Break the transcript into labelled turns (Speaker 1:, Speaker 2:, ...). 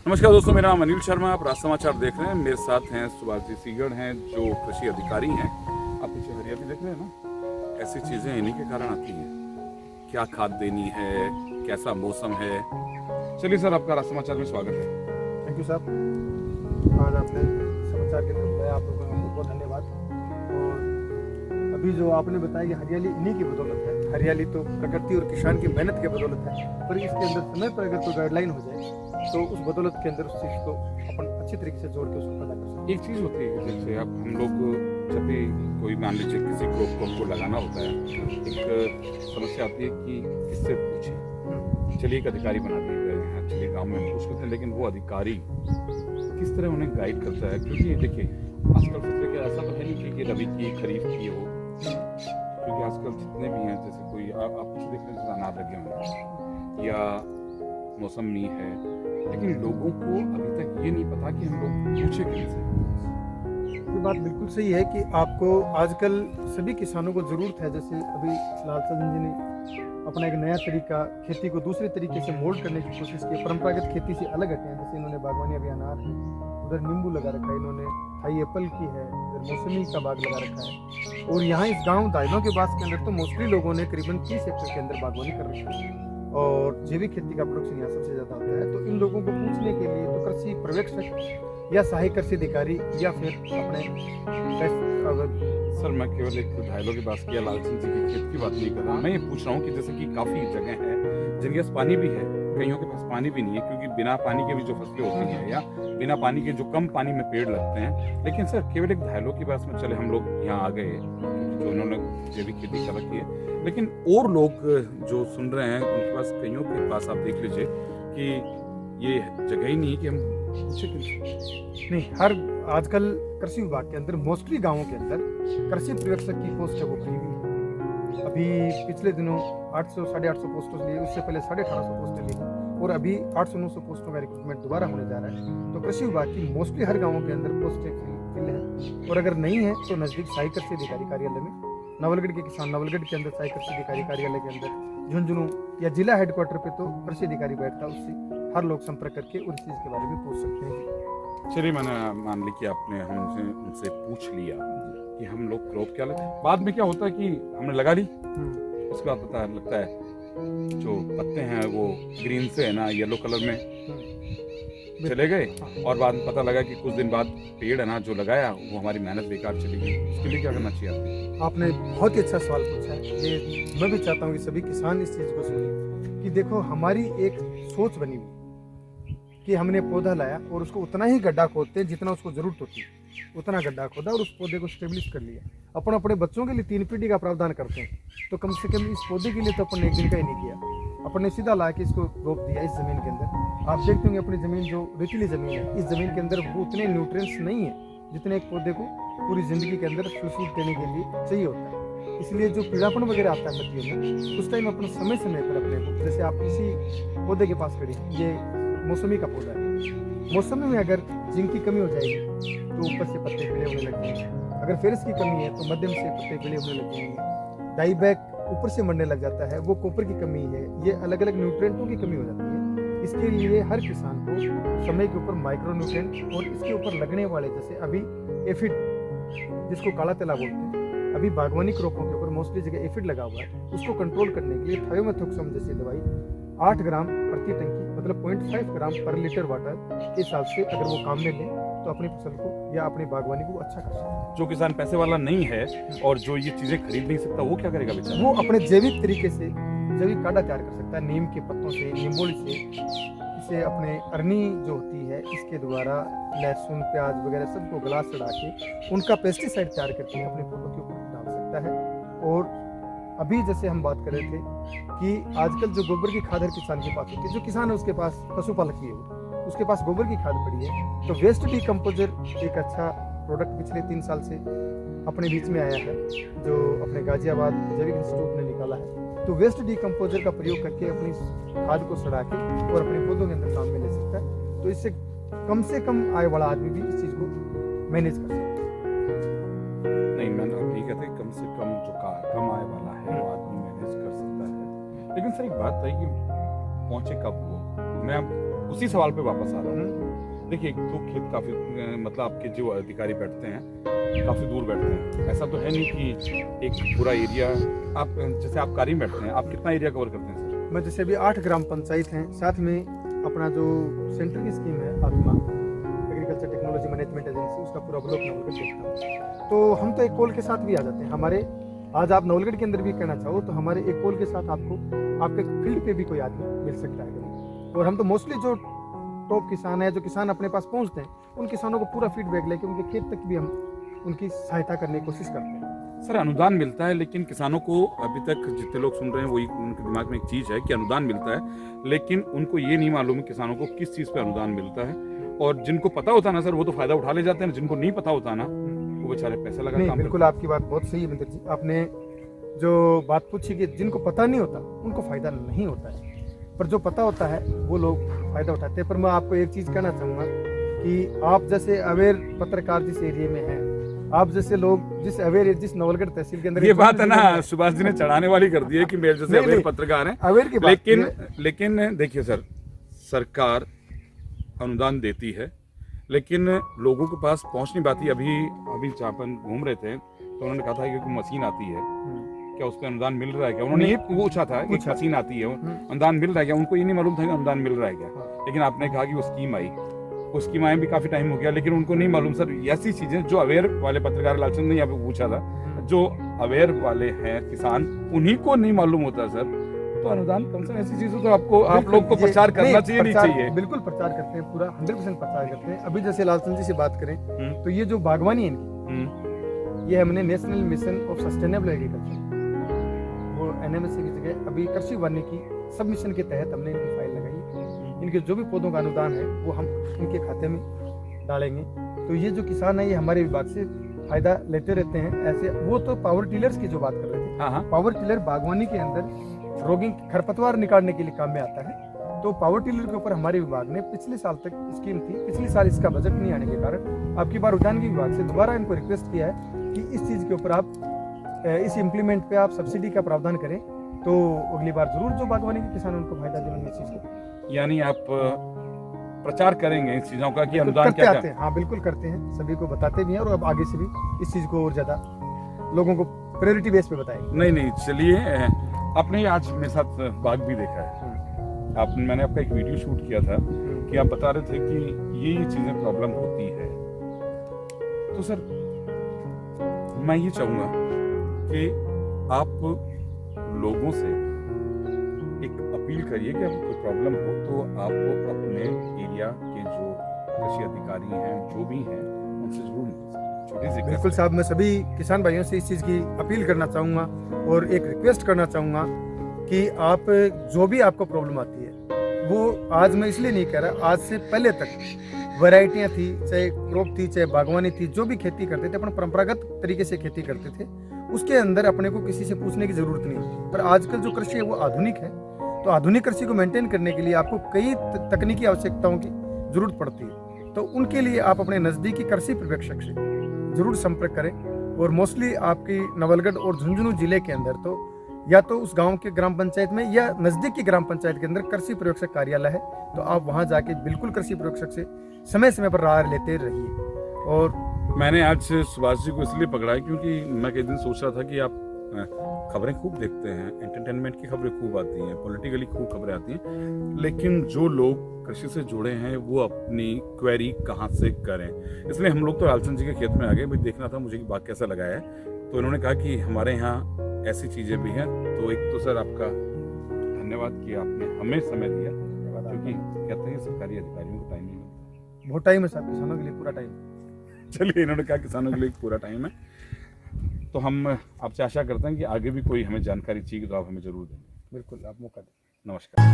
Speaker 1: नमस्कार दोस्तों, मेरा नाम अनिल शर्मा। आप राज समाचार देख रहे हैं। मेरे साथ हैं सुभाष जी सीगड़ हैं जो कृषि अधिकारी हैं। आप पीछे हरियाली देख रहे हैं ना, ऐसी चीज़ें इन्हीं के कारण आती हैं। क्या खाद देनी है, कैसा मौसम है। चलिए सर, आपका राज समाचार में स्वागत है।
Speaker 2: थैंक यू साहब। आज आपने समाचार के अंदर बताया, आप लोगों का बहुत बहुत धन्यवाद। और अभी जो आपने बताया कि हरियाली इन्हीं की बदौलत है। हरियाली तो प्रकृति और किसान की मेहनत की बदौलत है, पर इसके अंदर समय पर अगर कोई गाइडलाइन हो जाए तो उस बदौलत के अंदर उस चीज़ को अपन अच्छी तरीके से जोड़ के उसको पैदा कर सकते
Speaker 1: एक चीज़ होती है कि जैसे अब हम लोग जब भी कोई मान लीजिए किसी क्रॉप को हमको लगाना होता है, एक समस्या आती है कि किससे पूछें। चलिए एक अधिकारी बना दिए गए हैं, चलिए गाँव में पूछ लेते हैं, लेकिन वो अधिकारी किस तरह उन्हें गाइड करता है। क्योंकि देखिए आजकल फसलें क्या ऐसा तो है नहीं कि रबी की खरीफ की हो, क्योंकि आजकल जितने भी हैं, जैसे कोई आप पीछे देख रहे हैं अनार लगे हुए हैं या मौसमी है, लेकिन लोगों को अभी तक ये नहीं पता कि हम लोग पूछे कैसे।
Speaker 2: ये बात बिल्कुल सही है कि आपको आजकल सभी किसानों को ज़रूरत है। जैसे अभी लाल चंद जी ने अपना एक नया तरीका खेती को दूसरे तरीके से मोल्ड करने की कोशिश की, परंपरागत खेती से अलग हटे हैं। जैसे इन्होंने बागवानी अभी अनार है, उधर नींबू लगा रखा है, इन्होंने थाई एप्पल की है, इधर मौसमी का बाग लगा रखा है। और यहाँ इस गांव दाइलों के पास के अंदर तो मोस्टली लोगों ने करीबन 30 एकड़ के अंदर बागवानी कर रखी है और जैविक खेती का प्रोडक्शन यहाँ सबसे ज़्यादा होता है। तो इन लोगों को पूछने के लिए तो कृषि पर्यवेक्षक या सहायक कृषि अधिकारी या फिर अपने
Speaker 1: सर मैं केवल एक घायलों की बात किया, लालचंद जी की खेत की बात नहीं कर रहा। मैं ये पूछ रहा हूँ कि जैसे कि काफ़ी जगह है जिनके पास पानी भी है, कईयों के पास पानी भी नहीं है, क्योंकि बिना पानी के भी जो फसलें होती हैं या बिना पानी के जो कम पानी में पेड़ लगते हैं। लेकिन सर केवल एक घायलों की बात में चले हम लोग यहाँ आ गए जो उन्होंने जैविक खेती कर रखी है, लेकिन और लोग जो सुन रहे हैं उनके पास, कईयों के पास आप देख लीजिए कि ये जगह ही नहीं है कि हम पूछे क्यों।
Speaker 2: नहीं, हर आजकल कृषि विभाग के अंदर मोस्टली गांवों के अंदर कृषि पर्यवेक्षक की पोस्ट है वो भरी हुई है। अभी पिछले दिनों 800 850 पोस्टों लिए, उससे पहले 1850 पोस्टें ली और अभी 800-900 पोस्टों का रिक्रूटमेंट दोबारा होने जा रहा है। तो कृषि विभाग की मोस्टली हर गाँवों के अंदर पोस्टें फिल है, और अगर नहीं है तो नजदीक सहायक कृषि अधिकारी कार्यालय में, नवलगढ़ के किसान नवलगढ़ के अंदर सहायक कृषि अधिकारी कार्यालय के अंदर, झुंझुनू या जिला हेडक्वार्टर पे तो कृषि अधिकारी बैठता है, उससे हर लोग संपर्क करके उस चीज़ के बारे में पूछ सकते हैं।
Speaker 1: चलिए मैंने मान ली कि आपने हमसे उनसे पूछ लिया कि हम लोग क्रॉप क्या लेते हैं। बाद में क्या होता है कि हमने लगा ली, उसके बाद पता लगता है जो पत्ते हैं वो ग्रीन से है ना येलो कलर में चले गए, और बाद में पता लगा कि कुछ दिन बाद पेड़ है ना जो लगाया वो हमारी मेहनत बेकार चली गई। उसके लिए क्या करना चाहिए
Speaker 2: आपने बहुत ही अच्छा सवाल पूछा है। ये मैं भी चाहता हूँ कि सभी किसान इस चीज़ को सुने कि देखो हमारी एक सोच बनी हुई कि हमने पौधा लाया और उसको उतना ही गड्ढा खोदते हैं जितना उसको जरूरत होती है, उतना गड्ढा खोदा और उस पौधे को स्टेब्लिश कर लिया। अपन अपने बच्चों के लिए 3 पीढ़ी का प्रावधान करते हैं, तो कम से कम इस पौधे के लिए तो अपन ने एक दिन का ही नहीं किया। अपन ने सीधा ला के इसको रोप दिया इस ज़मीन के अंदर। आप देखते होंगे अपनी ज़मीन जो रेतीली ज़मीन है, इस ज़मीन के अंदर वो उतने न्यूट्रिएंट्स नहीं है जितने एक पौधे को पूरी ज़िंदगी के अंदर फल देने के लिए चाहिए होता है। इसलिए जो पीड़ापन वगैरह आता है पत्तियों में, उस टाइम अपने समय समय पर अपने को, जैसे आप किसी पौधे के पास खड़े हैं, ये मौसमी का पौधा है, मौसम में अगर जिंक की कमी हो जाएगी तो ऊपर से पत्ते पीले होने लग जाएंगे, अगर फेरस की कमी है तो मध्यम से पत्ते पीले होने लग जाएंगे, डाईबैक ऊपर से मरने लग जाता है, वो कॉपर की कमी है, ये अलग अलग न्यूट्रिएंटों की कमी हो जाती है। इसके लिए हर किसान को समय के ऊपर माइक्रो न्यूट्रिएंट और इसके ऊपर लगने वाले, जैसे अभी एफिड जिसको काला तेला बोलते हैं, अभी बागवानी क्रॉपों के ऊपर मोस्टली जगह एफिड लगा हुआ है, उसको कंट्रोल करने के लिए थायोमेथोक्सम जैसी दवाई 8 ग्राम प्रति टंकी, मतलब 0.5 ग्राम पर लीटर वाटर के हिसाब से अगर वो काम में लें तो अपनी फसल को या अपनी बागवानी को अच्छा कर सकते हैं।
Speaker 1: जो किसान पैसे वाला नहीं है और जो ये चीजें खरीद नहीं सकता, वो क्या करेगा बेचारा?
Speaker 2: वो अपने जैविक तरीके से जैविक काढ़ा तैयार कर सकता है, नीम के पत्तों से, नींबोली से, इसे अपने अरनी जो होती है इसके द्वारा लहसुन प्याज वगैरह सबको गला चढ़ा के उनका पेस्टिसाइड तैयार करके अपने पौधों के ऊपर डाल सकता है। और अभी जैसे हम बात कर रहे थे कि आजकल जो गोबर की खाद हर किसान के पास होती है, जो किसान है उसके पास पशुपालक भी है, उसके पास गोबर की खाद पड़ी है, तो वेस्ट डीकम्पोजर एक अच्छा प्रोडक्ट पिछले 3 साल से अपने बीच में आया है, जो अपने गाजियाबाद जैविक इंस्टीट्यूट ने निकाला है। तो वेस्ट डीकम्पोजर का प्रयोग करके अपनी खाद को सड़ा के और अपने पौधों के अंदर काम में ले सकता है। तो इससे कम से कम आय वाला आदमी भी इस चीज़ को मैनेज कर सकता है।
Speaker 1: नहीं, मैं नहीं कहते कम से कम जो कम आय वाला है वो आदमी मैनेज कर सकता है। लेकिन सर एक बात है कि पहुंचे कब वो, मैं उसी सवाल पे वापस आ रहा हूँ। देखिए, एक तो खेत काफ़ी मतलब आपके जो अधिकारी बैठते हैं काफ़ी दूर बैठते हैं। ऐसा तो है नहीं कि एक पूरा एरिया आप जैसे आप कार्य में बैठते हैं, आप कितना एरिया कवर करते हैं सर?
Speaker 2: मैं जैसे अभी 8 ग्राम पंचायत हैं, साथ में अपना जो सेंटर की स्कीम है आत्मा एग्रीकल्चर टेक्नोलॉजी मैनेजमेंट एजेंसी, उसका पूरा ब्लॉक नवलगढ़ देखता हूँ। तो हम तो एक कॉल के साथ भी आ जाते हैं। हमारे आज आप नवलगढ़ के अंदर भी कहना चाहो तो हमारे एक कॉल के साथ आपको आपके फील्ड पे भी कोई आदमी मिल सकता है कभी। और हम तो मोस्टली जो टॉप किसान है, जो किसान अपने पास पहुँचते हैं, उन किसानों को पूरा फीडबैक लेके उनके खेत तक भी हम उनकी सहायता करने की कोशिश करते हैं।
Speaker 1: सर, अनुदान मिलता है, लेकिन किसानों को अभी तक जितने लोग सुन रहे हैं वही उनके दिमाग में एक चीज़ है कि अनुदान मिलता है, लेकिन उनको ये नहीं मालूम है किसानों को किस चीज़ पे अनुदान मिलता है। और जिनको पता होता ना सर, वो तो फायदा उठा ले जाते हैं, जिनको नहीं पता होता ना वो बेचारे पैसे लगा
Speaker 2: नहीं,
Speaker 1: काम
Speaker 2: बिल्कुल आपकी बात बहुत सही है मित्र जी। आपने जो बात पूछी कि जिनको पता नहीं होता उनको फायदा नहीं होता है, पर जो पता होता है वो लोग फायदा उठाते हैं। पर मैं आपको एक चीज़ कहना चाहूँगा कि आप जैसे अवेयर पत्रकार जिस एरिया में हैं, आप जैसे लोग जिस अवेयर जिस नवलगढ़ तहसील के अंदर
Speaker 1: ये बात है ना, सुभाष जी ने चढ़ाने वाली कर दी है कि मेरे जैसे
Speaker 2: नहीं,
Speaker 1: अवेयर
Speaker 2: नहीं।
Speaker 1: पत्रकार हैं।
Speaker 2: अवेयर की बात
Speaker 1: लेकिन देखिए सर, सरकार अनुदान देती है, लेकिन लोगों के पास पहुंच नहीं पाती। अभी जहाँ पर घूम रहे थे तो उन्होंने कहा था कि मशीन आती है, क्या उस पर अनुदान मिल रहा है क्या? उन्होंने ये पूछा था कि मशीन आती है, अनुदान मिल रहा है क्या? उनको ये नहीं मालूम था कि अनुदान मिल रहा है क्या। लेकिन आपने कहा कि वो स्कीम आई, वो स्कीम आए भी काफी टाइम हो गया, लेकिन उनको नहीं मालूम सर। ऐसी चीजें जो अवेयर वाले पत्रकार लालचंद ने यहाँ पे पूछा था, जो अवेयर वाले हैं किसान, उन्हीं को नहीं मालूम होता सर। तो अनुदान कम से ऐसी चीजों तो आपको आप लोग को प्रचार करना चाहिए, नहीं चाहिए?
Speaker 2: बिल्कुल प्रचार करते हैं, पूरा 100% प्रचार करते हैं। अभी जैसे लालचंद जी से बात करें तो ये जो बागवानी है इनकी, ये हमने national mission of sustainable agriculture, वो NMSA की जगह अभी कृषि वानिकी सब मिशन के तहत हमने इनकी फाइल लगाई। इनके जो भी पौधों का अनुदान है वो हम इनके खाते में डालेंगे। तो ये जो किसान है ये हमारे विभाग से फायदा लेते रहते हैं। ऐसे वो तो पावर टिलर्स की जो बात कर रहे थे,
Speaker 1: हाँ।
Speaker 2: पावर टिलर बागवानी के अंदर रोगिंग खरपतवार निकालने के लिए काम में आता है। तो पावर टिलर के ऊपर हमारे विभाग ने पिछले साल तक स्कीम थी, पिछले साल इसका बजट नहीं आने के कारण आपकी बार उद्यानिकी विभाग से दोबारा इनको रिक्वेस्ट किया है कि इस चीज़ के ऊपर आप इस इम्प्लीमेंट पे आप सब्सिडी का प्रावधान करें, तो अगली बार जरूर जो बागवानी के किसान उनको फायदा देंगे इस चीज़ को।
Speaker 1: यानी आप प्रचार करेंगे इन चीजों का कि अनुदान
Speaker 2: करते
Speaker 1: क्या
Speaker 2: आते हैं। हाँ बिल्कुल करते हैं, सभी को बताते भी हैं और अब आगे से भी इस चीज़ को और ज़्यादा लोगों को प्रायोरिटी बेस पे बताएंगे।
Speaker 1: नहीं, चलिए, आपने आज मेरे साथ बाग भी देखा है। मैंने आपका एक वीडियो शूट किया था कि आप बता रहे थे कि ये चीजें प्रॉब्लम होती है। तो सर, मैं ये चाहूंगा कि आप लोगों से एक अपील करिए कि आपको कोई प्रॉब्लम हो तो आप अपने एरिया के जो कृषि अधिकारी हैं, जो भी हैं, उनसे जरूर छोटी सी
Speaker 2: बिल्कुल साहब, मैं सभी किसान भाइयों से इस चीज़ की अपील करना चाहूँगा और एक रिक्वेस्ट करना चाहूँगा कि आप जो भी आपको प्रॉब्लम आती है, वो आज मैं इसलिए नहीं कह रहा, आज से पहले तक वैरायटियाँ थी, चाहे क्रॉप थी, चाहे बागवानी थी, जो भी खेती करते थे अपन परंपरागत तरीके से खेती करते थे, उसके अंदर अपने को किसी से पूछने की ज़रूरत नहीं होती। पर आजकल जो कृषि है वो आधुनिक है, तो आधुनिक कृषि को मेंटेन करने के लिए आपको कई तकनीकी आवश्यकताओं की जरूरत पड़ती है। तो उनके लिए आप अपने नज़दीकी कृषि पर्यवेक्षक से जरूर संपर्क करें। और मोस्टली आपकी नवलगढ़ और झुंझुनू जिले के अंदर तो या तो उस गांव के ग्राम पंचायत में या नज़दीक की ग्राम पंचायत के अंदर कृषि पर्यवेक्षक कार्यालय है, तो आप वहां जाके बिल्कुल कृषि पर्यवेक्षक से समय समय पर राय लेते रहिए। और
Speaker 1: मैंने आज सुभाष जी को इसलिए पकड़ा है क्योंकि मैं कई दिन सोच रहा था कि आप खबरें खूब देखते हैं, एंटरटेनमेंट की खबरें खूब आती हैं, पॉलिटिकली खूब खबरें आती हैं, लेकिन जो लोग कृषि से जुड़े हैं वो अपनी क्वेरी कहाँ से करें। इसलिए हम लोग तो लालचंद जी के खेत में आ गए, भाई देखना था मुझे कि बाग कैसा लगा है। तो इन्होंने कहा कि हमारे यहाँ ऐसी चीज़ें भी हैं। तो एक तो सर आपका धन्यवाद कि आपने हमें समय दिया, क्योंकि कहते हैं सरकारी अधिकारियों को टाइम नहीं मिलता।
Speaker 2: बहुत टाइम है साहब, किसानों के लिए पूरा टाइम।
Speaker 1: चलिए, इन्होंने कहा किसानों के लिए पूरा टाइम है, तो हम आपसे आशा करते हैं कि आगे भी कोई हमें जानकारी चाहिए तो आप हमें जरूर देंगे।
Speaker 2: बिल्कुल, आप मौका दें।
Speaker 1: नमस्कार।